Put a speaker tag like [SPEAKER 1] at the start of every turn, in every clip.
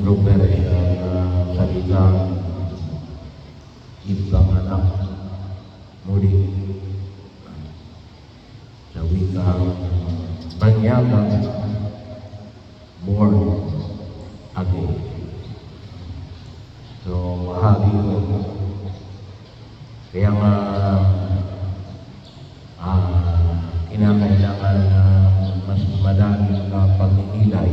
[SPEAKER 1] kontrobersya na salitang ipanganak muli sa wikang banyagang born again. So, mahagi yun. Kaya nga, kinakailangan na mas madami na pagninilay.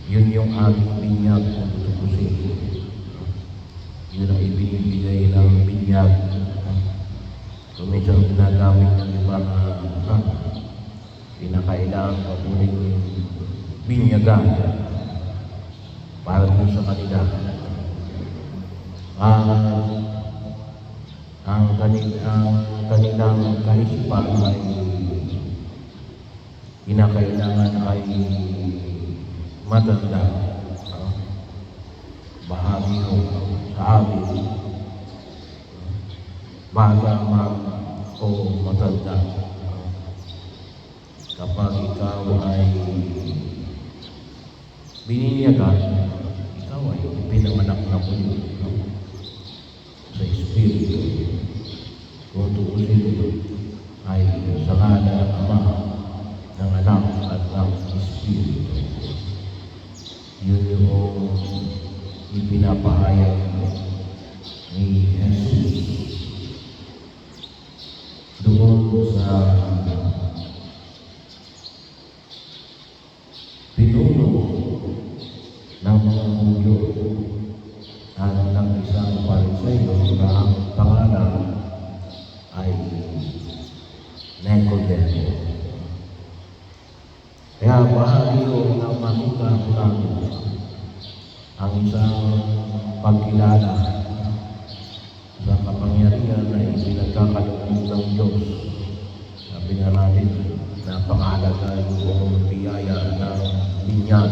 [SPEAKER 1] Yun yung ating binyag na tutukusin. Yun ang ibinibigay ng binyag. So, minsan ginagamit ng iba na pinakailangan kapuling binyagan para dun sa kanila. Ang kanilang kaisipan ay kinakailangan ay matanda. Bahagi sa amin, bata man o matanda. Kapag ikaw ay bininyagan, ikaw ay pinanganak na muli sa Espiritu. Kung tuusin ay sa ngalan ng Ama, ng Anak at ng Espiritu. Yun yung ipinapahayag ni Jesus doon sa pinuno ng mga Hudyo at ng isang Pariseo na ang pangalan ay Nicodemo. Kaya bahagi yun ang makita ko namin ang isang pagkilala sa kapangyarihan na ipinagkakaloob ng Diyos. Sabi nga natin, napakahalaga yung biyaya ng binyag.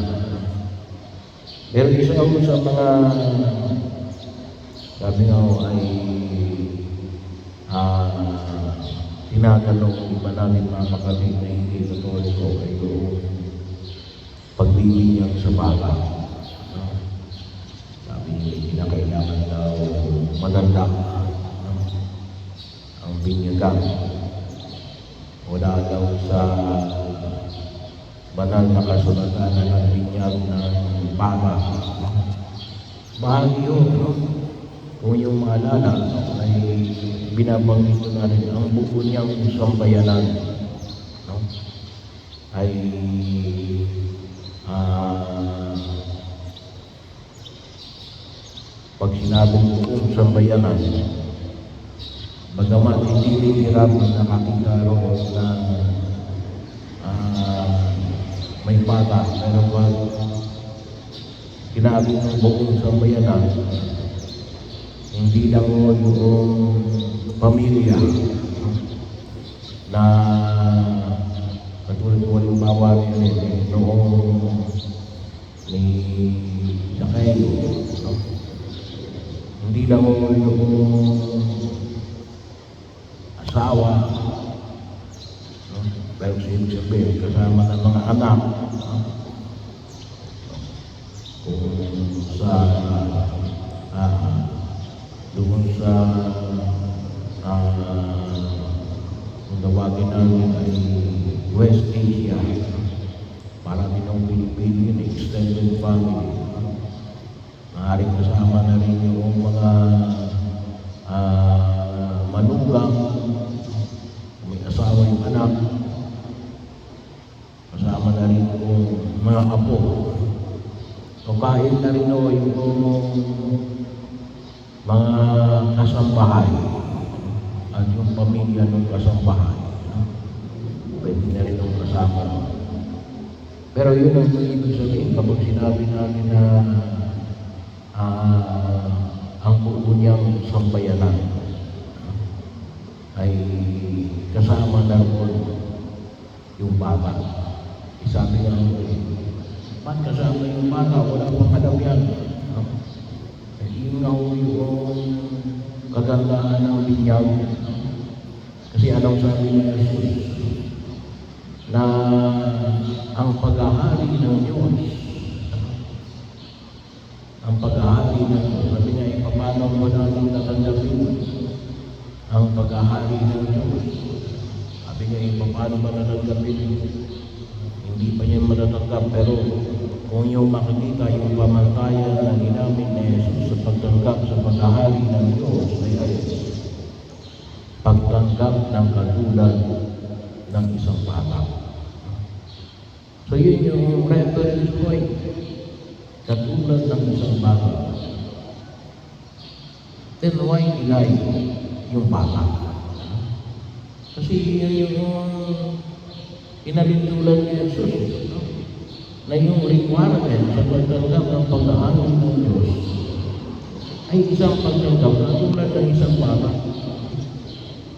[SPEAKER 1] Pero isa ako sa mga sabi nga ay tinatanong iba namin mga kapatid na hindi Katoliko ay yung pagbibinyag sa bata. Sabi niya, kinakailangan daw maganda ang binyagan. Wala daw sa banal na kasulatan na nagbinyag ng bata. Bahagi yun, no? Kung yung maalala ay binabanggit ko na rin ang buo niyang sambayanan, no? Ay pag sinabing buong sambayanan, bagamat hindi literal na nakakita roon na may bata, pero pag sinabi ng buong sambayanan, hindi lang yung pamilya na katulad ko halimbawa noong may Zakayo, no? Hindi lang yung asawa, no? Pero sabihin kasama ng mga anak, no? Kung sa doon sa kung tawagin namin ay West Asia, para din ang Pilipino, extended family. Maaaring kasama na rin yung mga manugang, may asawa yung anak, kasama na rin yung mga apo. So kahit na rin yung mga kasambahay at yung pamilya ng kasambahay, pwede na rin yung kasama. Pero yun ang ibig sabihin kapag sinabi namin na ang buo niyang sambayanan ay kasama na rin yung bata. Sabi nga, ba't kasama yung bata? Wala pang alam yan. Yun nga yung kagandahan ng binyag. Kasi anong sabi ni Jesus? Na ang paghahari ng Diyos ang paghahari ng Diyos. Sabi niya, paano mo natin tatanggapin ang paghahari ng Diyos? Sabi niya, paano ba tatanggapin? Hindi pa niya matatanggap, pero kung yung makikita yung pamantayan na ginamit ni Jesus sa pagtanggap sa paghahari ng Diyos ay pagtanggap ng katulad ng isang bata. So yun yung reference point, katulad ng isang bata. Then why deny yung bata? Kasi yun yung pinalintulan ni Jesus, na yung requirement sa pagtanggap ng pagdaanan ng Diyos ay isang pagtanggap na tulad ng isang bata.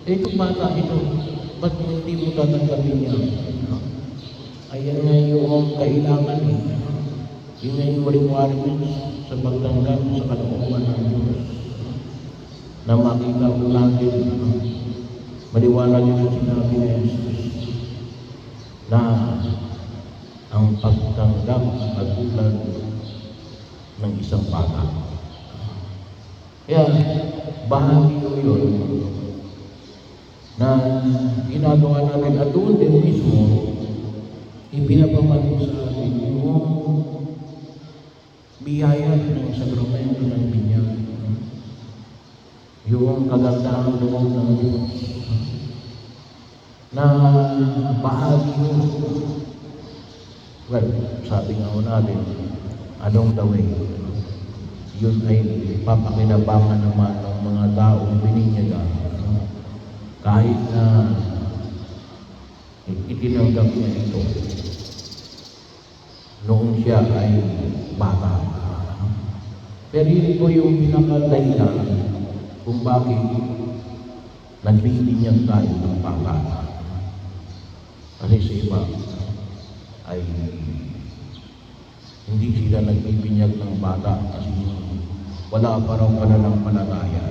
[SPEAKER 1] Itong bata ito, ba't hindi mo tatanggapin niya? Ayan nga yung kailangan eh. Yun nga yung requirements sa pagtanggap sa kalooban ng Diyos. Na makita ko natin, maliwanag yung sinabi ni Jesus na ang pagtanggap katulad ng isang bata. Kaya bahagi ko yun na ginagawa natin at doon din mismo ipinapaman sa atin yung biyaya ng sakramento ng binyag, yung kagandahan loob ng Diyos na bahagi yun. Well, sabi nga natin, along the way, yun ay papakinabangan naman ng mga taong bininyagan. Kahit na itinanggap niya ito noong siya ay bata. Pero yun po yung pinakadahilan kung bakit nagbibinyag tayo ng bata. Kasi sa iba ay hindi sila nagbibinyag ng bata kasi wala pa raw pananampalataya.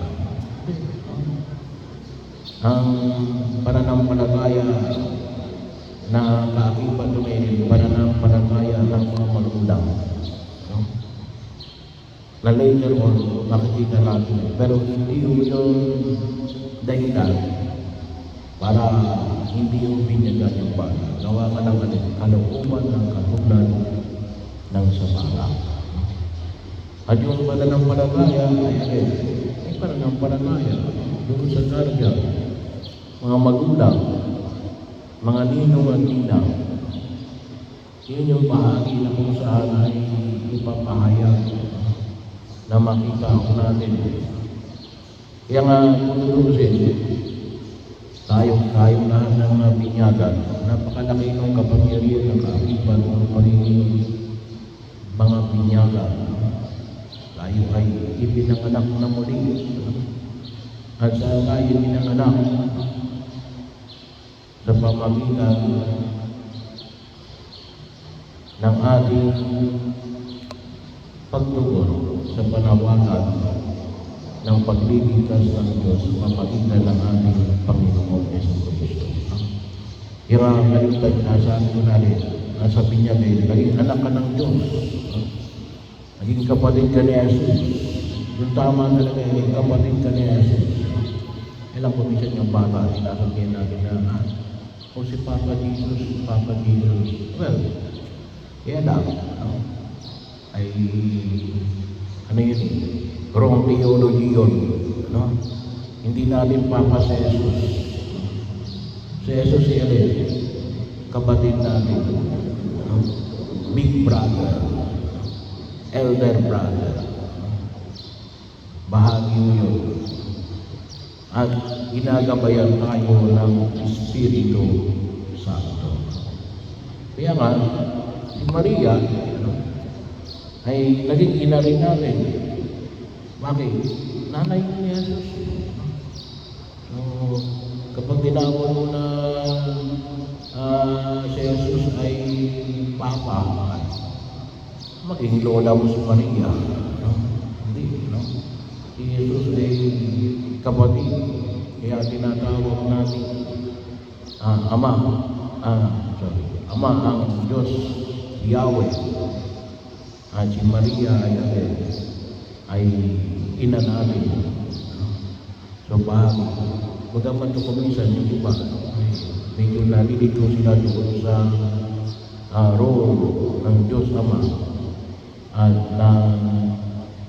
[SPEAKER 1] Ang pananampalataya na kaakibat doon pananampalataya ng mga magulang. Na later on, makikita natin. Pero hindi yung dahilan para hindi yung binyagan yung bata. Gawa ka ng kalooban ng katulad ng sa bata. At yung pananampalataya ay pananampalataya doon sa karga, mga magulang, mga ninong at ninang. Yun yung bahagi na kung saan ay ipapahayag na makita ko natin. Kaya nga, tutusin, tayong lahat ng mga binyagan, napakalaki ng kapangyarihan ng kaakibat ng paligid mga binyagan. Tayo ay ipinanganak na muli. At sa tayo pinanganak sa pamagitan ng ating pagtugon sa panawagan ng pagliligtas ng Diyos sa pamagitan ng ating Panginoon Jesucristo. Irakaligtad na sa atin natin, nasa binyag ay naging anak ka ng Diyos. Naging kapatid ka ni Jesus. Yung tama talaga, naging kapatid ka ni Jesus. Ilang komisyon yung bata, sinasabihin natin na kung si Papa Jesus, Papa Jesus. Well, kaya lang, ay ano yun eh, wrong theology yun. Hindi natin Papa si Jesus. Si Jesus si Alin, kapatid natin. Big brother, elder brother. Bahagi yun. At ginagabayan tayo ng Espiritu Santo. Kaya nga, si Maria ay naging ina rin natin. Bakit? Nanay ni Jesus. So, kapag tinawag mo na si Jesus ay Papa, maging lola mo si Maria. Hindi, no? Si Jesus ay kapatid. Kaya tinatawag natin Ama. Ama ang Diyos, Yahweh. at si Maria ay ina natin. So bahagi. Bagaman ito kuminsan yung iba, medyo nalilito sila doon sa role ng Diyos Ama at ng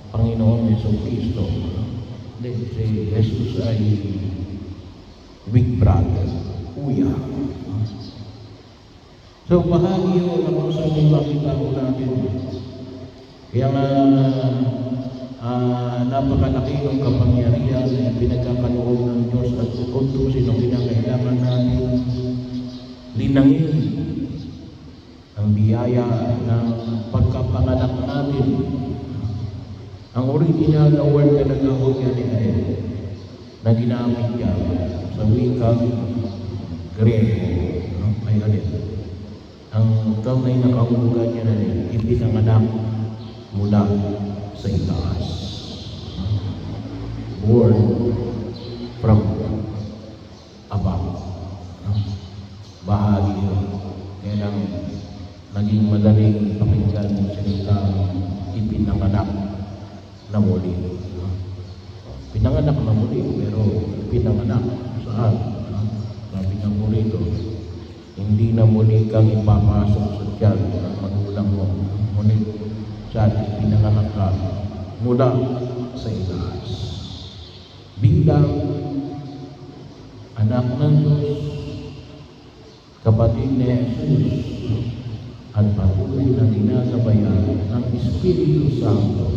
[SPEAKER 1] Panginoon Yesu Cristo. Si Jesus ay big brother, kuya. So bahagi yun ang kung saan yung makita ko natin. Kaya nga napakalaki ng kapangyarihan na pinagkakaloob ng Diyos at kung sino kinakailangan natin linangin ang biyaya ng pagkapanganak natin. Ang original na word talaga ho yan na ginamit niya sa wikang Grego. Ay alin. Ang tunay na kahulugan niya na ipinanganak mula sa itaas. Born from above. Bahagi yun. Kaya lang naging madaling pakinggan ng salita ipinanganak na muli. Pinanganak na muli, pero pinanganak saan? Sabi ng muli ito, hindi na muli kang ipapasok sa tiyan ng magulang mo. Ngunit saan pinanganak ka mula sa itaas. Bilang anak ng Diyos, kapatid ni Jesus, at patuloy na ginagabayan ng Espiritu Santo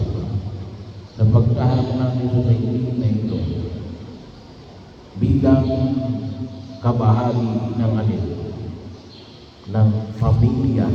[SPEAKER 1] na pagtahak natin sa daigdig na ito bilang kabahagi ng alin ng pamilya